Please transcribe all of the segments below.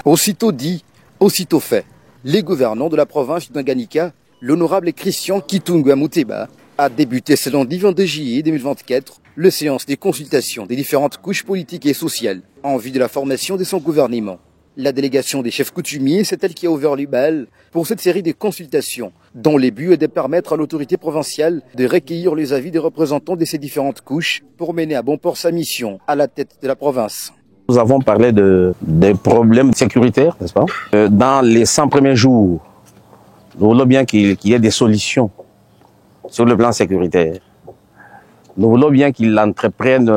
Aussitôt dit, aussitôt fait. Les gouvernants de la province du Tanganyika, l'honorable Christian Kitungwa Muteba, a débuté ce lundi 22 juillet 2024 le séance des consultations des différentes couches politiques et sociales en vue de la formation de son gouvernement. La délégation des chefs coutumiers, c'est elle qui a ouvert le bal pour cette série de consultations, dont le but est de permettre à l'autorité provinciale de recueillir les avis des représentants de ces différentes couches pour mener à bon port sa mission à la tête de la province. Nous avons parlé des problèmes sécuritaires, n'est-ce pas? Dans les 100 premiers jours, nous voulons bien qu'il y ait des solutions sur le plan sécuritaire. Nous voulons bien qu'il entreprenne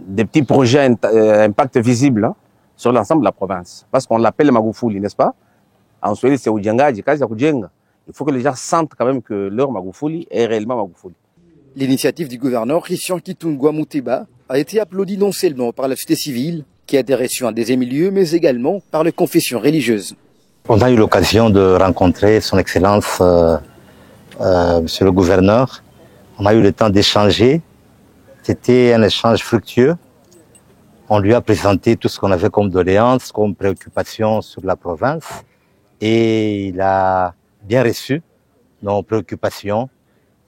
des petits projets à impact visible sur l'ensemble de la province. Parce qu'on l'appelle Magufuli, n'est-ce pas? En Swahili, c'est Ujangaji, Kazi ya Kujenga. Il faut que les gens sentent quand même que leur Magufuli est réellement Magufuli. L'initiative du gouverneur Christian Kitungwa Muteba a été applaudie non seulement par la société civile, qui a été reçue en deuxième lieu, mais également par les confessions religieuses. On a eu l'occasion de rencontrer son Excellence, Monsieur le gouverneur. On a eu le temps d'échanger. C'était un échange fructueux. On lui a présenté tout ce qu'on avait comme doléances, comme préoccupations sur la province. Et il a bien reçu nos préoccupations.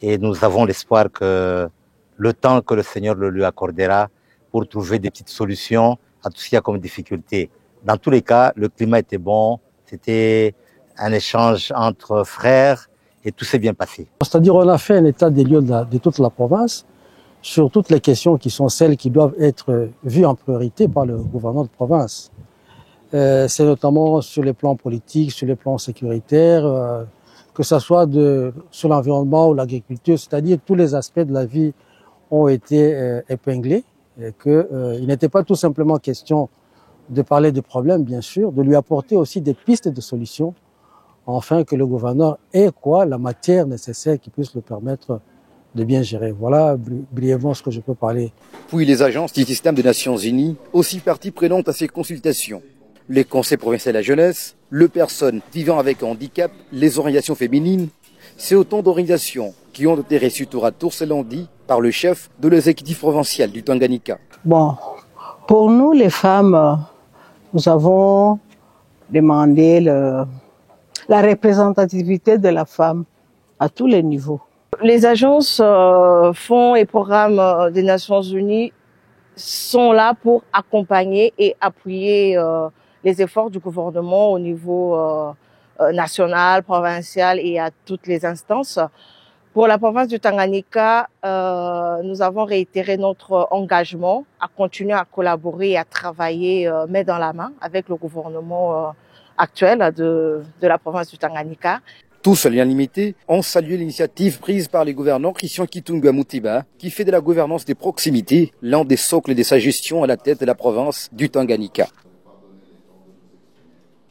Et nous avons l'espoir que le temps que le Seigneur le lui accordera pour trouver des petites solutions à tout ce qu'il y a comme difficulté. Dans tous les cas, le climat était bon. C'était un échange entre frères et tout s'est bien passé. C'est-à-dire on a fait un état des lieux de toute la province sur toutes les questions qui sont celles qui doivent être vues en priorité par le gouvernement de province. C'est notamment sur les plans politiques, sur les plans sécuritaires, que ce soit sur l'environnement ou l'agriculture, c'est-à-dire tous les aspects de la vie ont été épinglés et qu'il n'était pas tout simplement question de parler de problèmes, bien sûr, de lui apporter aussi des pistes de solutions, afin que le gouverneur ait la matière nécessaire qui puisse le permettre de bien gérer. Voilà brièvement ce que je peux parler. Puis les agences du système des Nations Unies, aussi partie prenante à ces consultations. Les conseils provinciaux de la jeunesse, les personnes vivant avec un handicap, les organisations féminines, c'est autant d'organisations qui ont été reçues tour à tour ce lundi par le chef de l'exécutif provincial du Tanganyika. Bon, pour nous les femmes, nous avons demandé la représentativité de la femme à tous les niveaux. Les agences, fonds et programmes des Nations Unies sont là pour accompagner et appuyer les efforts du gouvernement au niveau national, provincial et à toutes les instances. Pour la province du Tanganyika, nous avons réitéré notre engagement à continuer à collaborer et à travailler main dans la main avec le gouvernement actuel de la province du Tanganyika. Tous à l'unanimité ont salué l'initiative prise par les gouvernants Christian Kitungwa Muteba, qui fait de la gouvernance des proximités l'un des socles de sa gestion à la tête de la province du Tanganyika.